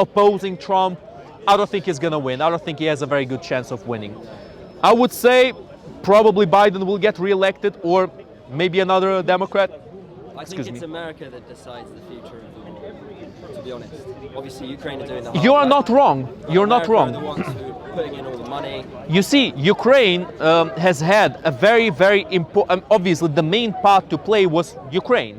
opposing Trump, I don't think he's going to win. I don't think he has a very good chance of winning. I would say probably Biden will get re-elected, or maybe another Democrat. I think it's America that decides the future of the world, to be honest. Obviously, Ukraine are doing the hard You are work, not wrong. You're not America wrong. are the ones who are putting in all the money. You see, Ukraine has had a very, very important, obviously the main part to play was Ukraine.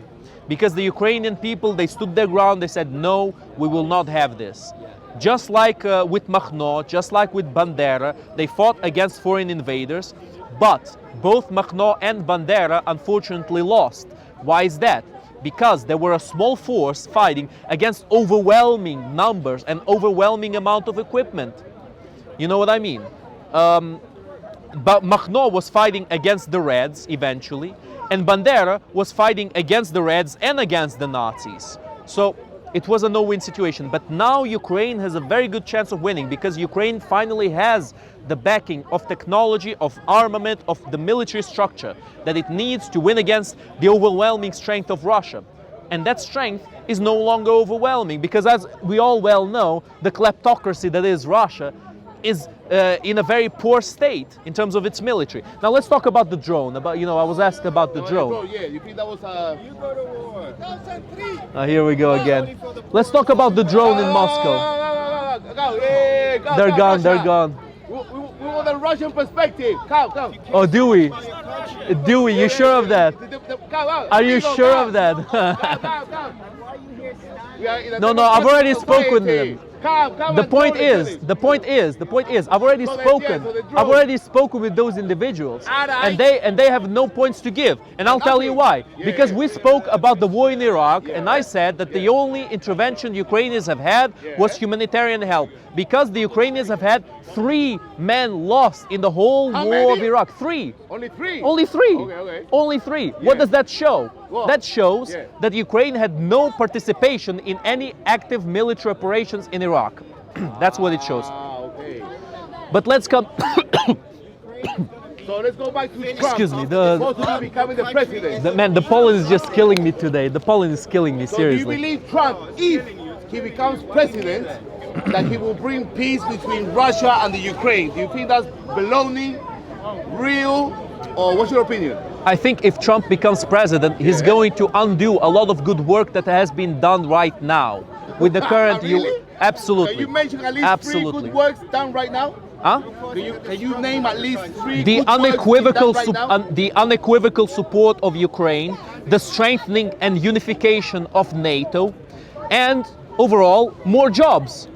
Because the Ukrainian people, they stood their ground, they said, no, we will not have this. Yeah. Just like with Makhno, just like with Bandera, they fought against foreign invaders, but both Makhno and Bandera unfortunately lost. Why is that? Because there were a small force fighting against overwhelming numbers and overwhelming amount of equipment. You know what I mean? But Makhno was fighting against the Reds eventually, and Bandera was fighting against the Reds and against the Nazis. So it was a no-win situation. But now Ukraine has a very good chance of winning, because Ukraine finally has the backing of technology, of armament, of the military structure that it needs to win against the overwhelming strength of Russia. And that strength is no longer overwhelming, because as we all well know, the kleptocracy that is Russia is in a very poor state in terms of its military. Now let's talk about the drone. I was asked about the drone. Yeah, you think that was You go to war. 2003. Here we go again. Let's talk about the drone in Moscow. They're gone, they're gone. We want the Russian perspective. Come. Oh, do we? Do we? You sure of that? Are you sure of that? No, I've already spoken with them. The point is, I've already spoken with those individuals, and they have no points to give. And I'll tell you why. Because we spoke about the war in Iraq, and I said that the only intervention Ukrainians have had was humanitarian help. Because the Ukrainians have had 3 men lost in the whole war of Iraq. 3. Only 3? Only 3. Okay. Only 3. What does that show? What? That shows that Ukraine had no participation in any active military operations in Iraq. That's what it shows. Okay. But let's come. So let's go back to Trump. Excuse me. Supposed to be becoming the president. The pollen is just killing me today. The pollen is killing me, So do you seriously. believe Trump, if he becomes president, that he will bring peace between Russia and the Ukraine? Do you think that's baloney, real, or what's your opinion? I think if Trump becomes president, he's going to undo a lot of good work that has been done right now with the current. Really? Absolutely. Can you mention at least 3 good works done right now? Huh? Can you name at least 3 The good unequivocal, works being done right now? the unequivocal support of Ukraine, the strengthening and unification of NATO, and overall more jobs.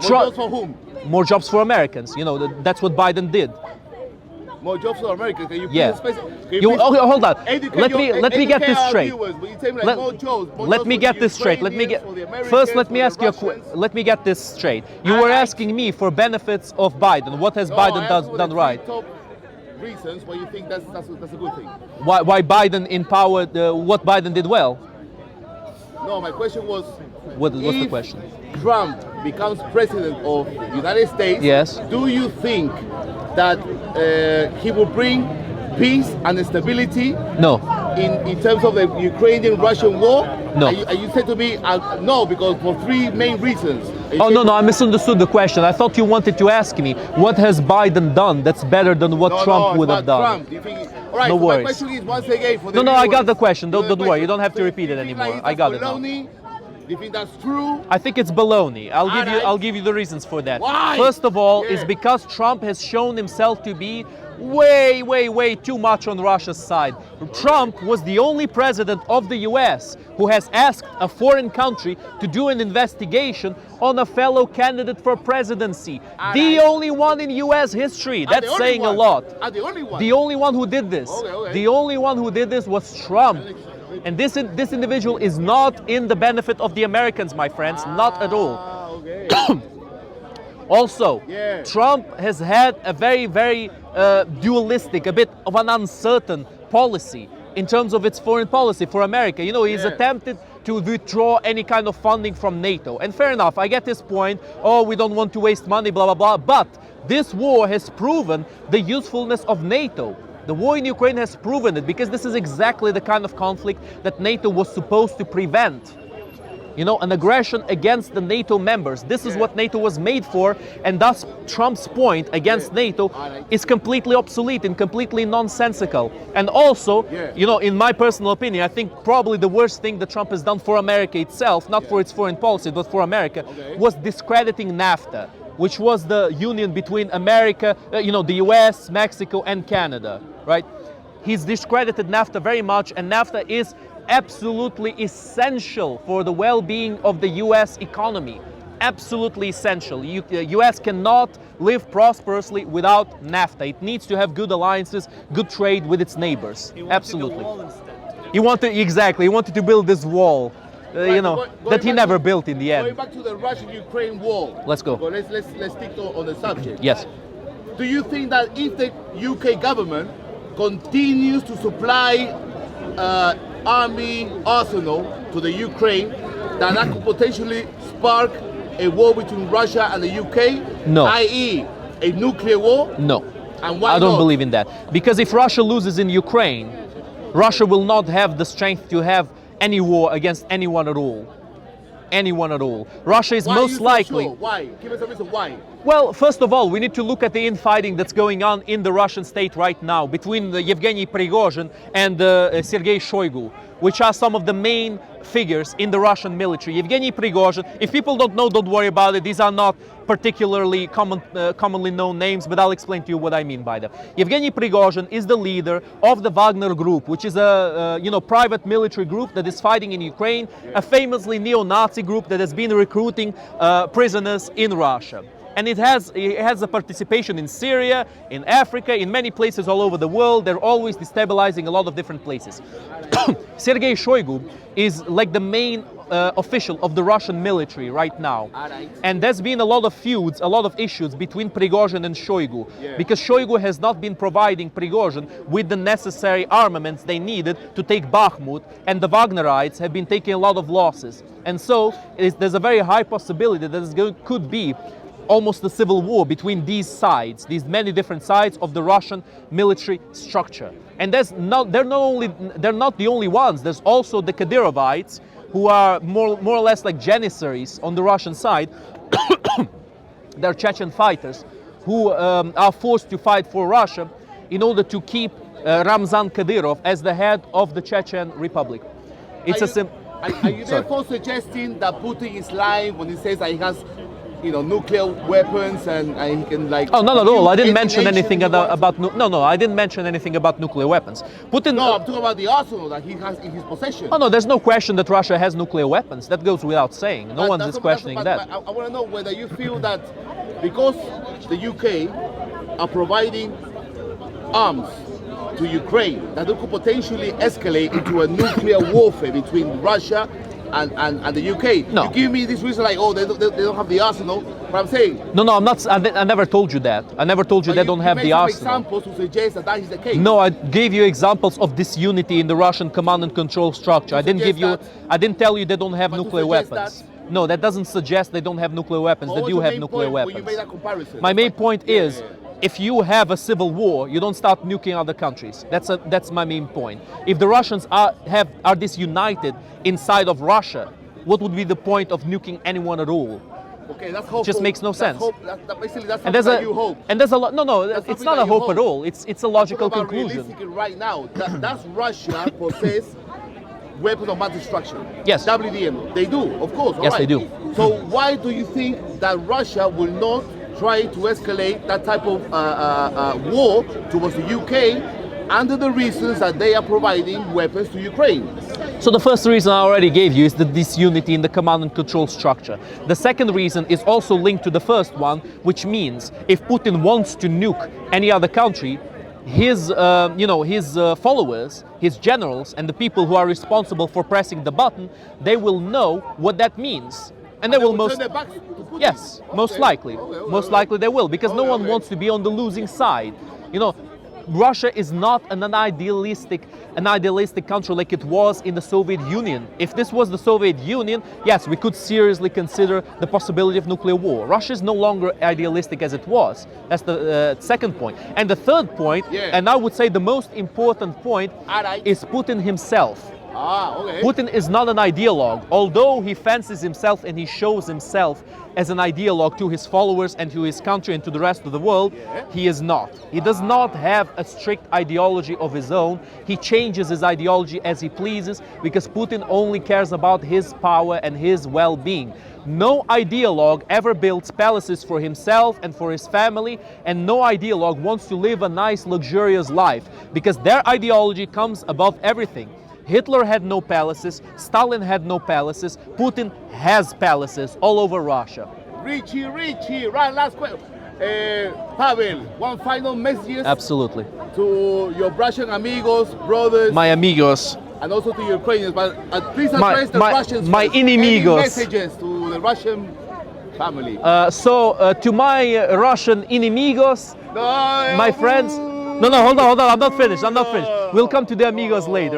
More jobs for whom? More jobs for Americans. That's what Biden did. More jobs for Americans. Can you Yeah. please Hold on. educate Let me get this our straight. viewers, but you tell me like Let, more jobs let me for get the this straight. Ukrainians, for the Americans, First, let me for ask the you. Russians. Let me get this straight. You were asking me for benefits of Biden. What has No, Biden I asked for the done right? 3 top reasons why you think that's a good thing. Why Biden empowered? What Biden did well? No, my question was, What's the if question? Trump becomes president of the United States, Yes. do you think that he will bring peace and stability No. in terms of the Ukrainian-Russian war? No. And you said to me, no, because for 3 main reasons. And you Oh, said- no, I misunderstood the question. I thought you wanted to ask me, what has Biden done that's better than what No, Trump it's would not have done? Trump. Do you think all right, No so worries. my question is, once again, for the No, I got viewers, the question. Don't the worry. You don't have to question, repeat it do you think anymore. like I got it now. baloney? Do you think that's true? I think it's baloney. Alright. I'll give you the reasons for that. Why? First of all, Yeah. is because Trump has shown himself to be way too much on Russia's side. Trump was the only president of the US who has asked a foreign country to do an investigation on a fellow candidate for presidency. The only one in US history. Ah, the That's only saying a one. lot. Ah, the only one. The only one who did this. Okay. The only one who did this was Trump. And this individual is not in the benefit of the Americans, my friends, not at all. Ah, okay. Also, Yeah. Trump has had a very dualistic, a bit of an uncertain policy in terms of its foreign policy for America. He's Yeah. attempted to withdraw any kind of funding from NATO. And fair enough, I get his point. Oh, we don't want to waste money, blah, blah, blah. But this war has proven the usefulness of NATO. The war in Ukraine has proven it, because this is exactly the kind of conflict that NATO was supposed to prevent. You know, an aggression against the NATO members. This is what NATO was made for, and thus Trump's point against NATO is completely obsolete and completely nonsensical. And also, you know, in my personal opinion, I think probably the worst thing that Trump has done for America itself, not for its foreign policy, but for America, was discrediting NAFTA, which was the union between America, you know, the US, Mexico, and Canada, right? He's discredited NAFTA very much, and NAFTA is absolutely essential for the well-being of the US economy. Absolutely essential. US cannot live prosperously without NAFTA. It needs to have good alliances, good trade with its neighbors. Absolutely. He wanted to build this wall, you know, that he never built in the end. Going back to the Russian-Ukraine war. Let's go. Well, let's stick on the subject. Yes. Do you think that if the UK government continues to supply army arsenal to the Ukraine, that could potentially spark a war between Russia and the UK? No. I.e., a nuclear war? No. And why I don't not? believe in that. Because if Russia loses in Ukraine, Russia will not have the strength to have any war against anyone at all. Anyone at all. Russia is Why are you most so likely... sure? Why? Give us a reason why. Well, first of all, we need to look at the infighting that's going on in the Russian state right now between Yevgeny Prigozhin and Sergei Shoigu, which are some of the main figures in the Russian military. Yevgeny Prigozhin, if people don't know, don't worry about it. These are not particularly commonly known names, but I'll explain to you what I mean by them. Yevgeny Prigozhin is the leader of the Wagner Group, which is a private military group that is fighting in Ukraine, a famously neo-Nazi group that has been recruiting prisoners in Russia. And it has a participation in Syria, in Africa, in many places all over the world. They're always destabilizing a lot of different places. Sergei Shoigu is like the main official of the Russian military right now. And there's been a lot of feuds, a lot of issues between Prigozhin and Shoigu, because Shoigu has not been providing Prigozhin with the necessary armaments they needed to take Bakhmut, and the Wagnerites have been taking a lot of losses. And so there's a very high possibility that there could be almost a civil war between these sides, these many different sides of the Russian military structure. And they're not the only ones. There's also the Kadyrovites, who are more or less like Janissaries on the Russian side. They're Chechen fighters who are forced to fight for Russia in order to keep Ramzan Kadyrov as the head of the Chechen Republic. Are you therefore suggesting that Putin is lying when he says that he has, nuclear weapons and he can like... Oh, not at all. I didn't mention anything about... No, I didn't mention anything about nuclear weapons. Putin... No, I'm talking about the arsenal that he has in his possession. Oh, no, there's no question that Russia has nuclear weapons. That goes without saying. No one's is questioning that. I want to know whether you feel that because the UK are providing arms to Ukraine, that it could potentially escalate into a nuclear warfare between Russia and the UK. No. You give me this reason like, oh, they don't have the arsenal, but I'm saying... No, I'm not. I never told you that. I never told you they don't have the arsenal. Examples to suggest that is the case. No, I gave you examples of disunity in the Russian command and control structure. I didn't tell you they don't have nuclear weapons. No, that doesn't suggest they don't have nuclear weapons. They do have nuclear weapons. You made that comparison. My main point is, if you have a civil war, you don't start nuking other countries. That's my main point. If the Russians are disunited inside of Russia, what would be the point of nuking anyone at all? Okay, that's hopeful. It just makes no sense. Basically, that's something that you hope. And there's a lot. No, it's not a hope at all. It's a logical conclusion. Realistically, right now, does Russia possess weapons of mass destruction? Yes. WDM. They do, of course. Yes, they do. So why do you think that Russia will not try to escalate that type of war towards the UK under the reasons that they are providing weapons to Ukraine? So the first reason I already gave you is the disunity in the command and control structure. The second reason is also linked to the first one, which means if Putin wants to nuke any other country, his followers, his generals, and the people who are responsible for pressing the button, they will know what that means. And they will most likely. Most likely they will, because no one wants to be on the losing side. Russia is not an idealistic country like it was in the Soviet Union. If this was the Soviet Union, yes, we could seriously consider the possibility of nuclear war. Russia is no longer idealistic as it was. That's the second point. And the third point, and I would say the most important point, is Putin himself. Okay. Putin is not an ideologue. Although he fancies himself and he shows himself as an ideologue to his followers and to his country and to the rest of the world, he is not. He does not have a strict ideology of his own. He changes his ideology as he pleases because Putin only cares about his power and his well-being. No ideologue ever builds palaces for himself and for his family, and no ideologue wants to live a nice, luxurious life because their ideology comes above everything. Hitler had no palaces, Stalin had no palaces, Putin has palaces all over Russia. Richie, right, last question. Pavel, one final message Absolutely. to your Russian amigos, brothers, My amigos. and also to Ukrainians, but please My- address the my- Russians my first. enemigos. Any messages to the Russian family? To my Russian enemigos, my friends. No, hold on, I'm not finished. We'll come to the amigos later.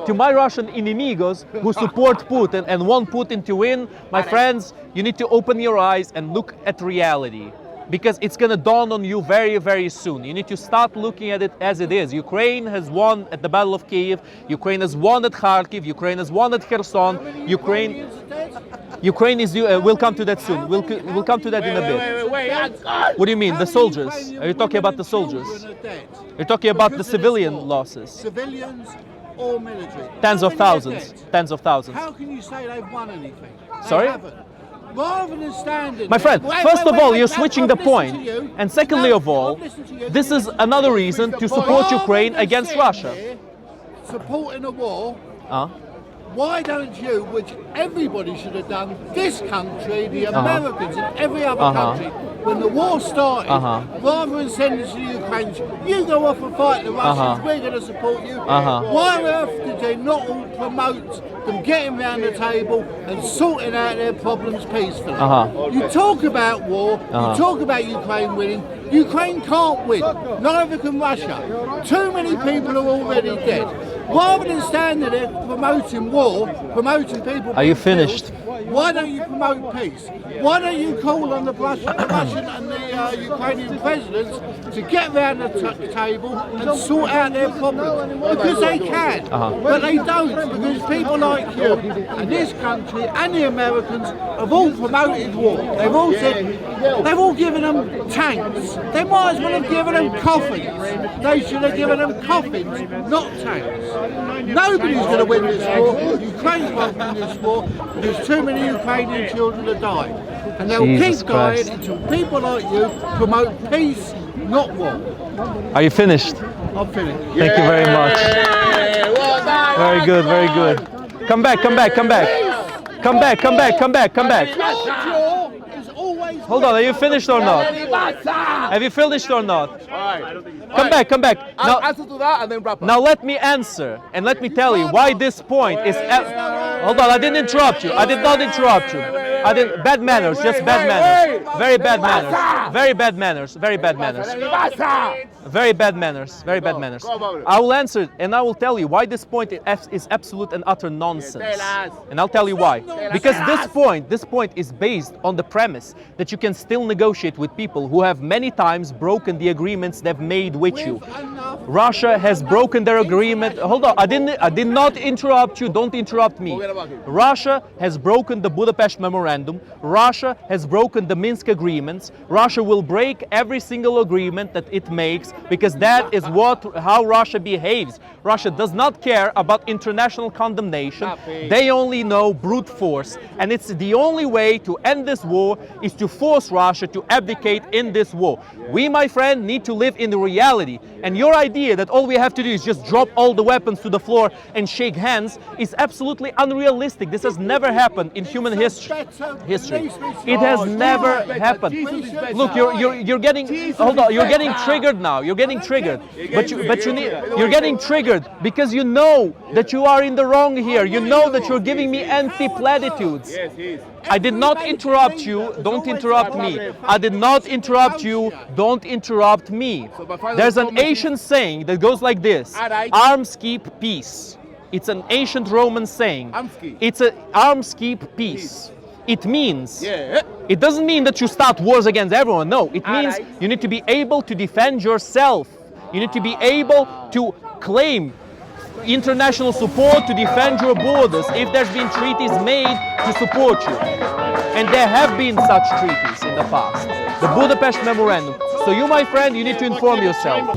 To my Russian enemigos who support Putin and want Putin to win, my friends, you need to open your eyes and look at reality. Because it's going to dawn on you very, very soon. You need to start looking at it as it is. Ukraine has won at the Battle of Kiev. Ukraine has won at Kharkiv. Ukraine has won at Kherson. Ukraine is. We'll come to that soon. We'll come to that in a bit. Wait. What do you mean, the soldiers? Are you talking about the soldiers? You're talking about the civilian losses. Civilians or military? Tens of How many are thousands. dead? Tens of thousands. How can you say they've won anything? They Sorry? haven't. Rather than standing My friend, there- first of all, you're I've switching the listened point. to you. And secondly No, of all, I've listened to you. this is another reason to support Rather Ukraine than against sitting Russia. here supporting a war, Uh, why don't you, which everybody should have done, this country, the Uh-huh. Americans and every other Uh-huh. country, when the war started, Uh-huh. rather than send it to the Ukrainians, you go off and fight the Russians, Uh-huh. we're going to support you. Uh-huh. Why on earth did they not all promote them getting round the table and sorting out their problems peacefully? Uh-huh. You talk about war, Uh-huh. you talk about Ukraine winning, Ukraine can't win, neither can Russia. Too many people are already dead. Rather than standing there promoting war, promoting people Are you being finished? killed, why don't you promote peace? Why don't you call on the Russian and the Ukrainian presidents to get round the table and sort out their problems? Because they can, but they don't, because people like you and this country and the Americans have all promoted war. They've all said, they've all given them tanks. They might as well have given them coffins. They should have given them coffins, not tanks. Nobody's going to win this war. Ukraine won't win this war because too many Ukrainian children are dying. And they'll Jesus keep dying Christ. until people like you promote peace, not war. Are you finished? I'm finished. Thank you very much. Very good, very good. Come back. Is always Hold on, are you finished or not? Have you finished or not? Come back. I'll answer to that and then wrap up. Now let me answer and let me tell you why this point is. Hold on, I didn't interrupt you. I did not interrupt you. I didn't. Bad manners, just bad manners. Very bad manners. Very bad manners. Very bad manners. Very bad manners. Very bad manners. I will answer it and I will tell you why this point is absolute and utter nonsense. And I'll tell you why. Because this point is based on the premise that you can still negotiate with people who have many times broken the agreements they've made with you. Russia has broken their agreement. Hold on, I did not interrupt you. Don't interrupt me. Russia has broken the Budapest Memorandum. Russia has broken the Minsk agreements. Russia will break every single agreement that it makes because that is how Russia behaves. Russia does not care about international condemnation. They only know brute force. And it's the only way to end this war is to force Russia to abdicate in this war. We, my friend, need to live in the reality. And your idea that all we have to do is just drop all the weapons to the floor and shake hands is absolutely unrealistic. This has never happened in human history. It has never happened. Look, you're getting you're getting triggered now. You're getting triggered. You're getting triggered because you know that you are in the wrong here. You know that you're giving me empty platitudes. I did not interrupt you. Don't interrupt me. I did not interrupt you. Don't interrupt me. There's an ancient saying that goes like this: arms keep peace. It's an ancient Roman saying. It's arms keep peace. It means, it doesn't mean that you start wars against everyone. No, it means you need to be able to defend yourself. You need to be able to claim international support to defend your borders if there's been treaties made to support you. And there have been such treaties in the past. The Budapest Memorandum. So you, my friend, you need to inform yourself.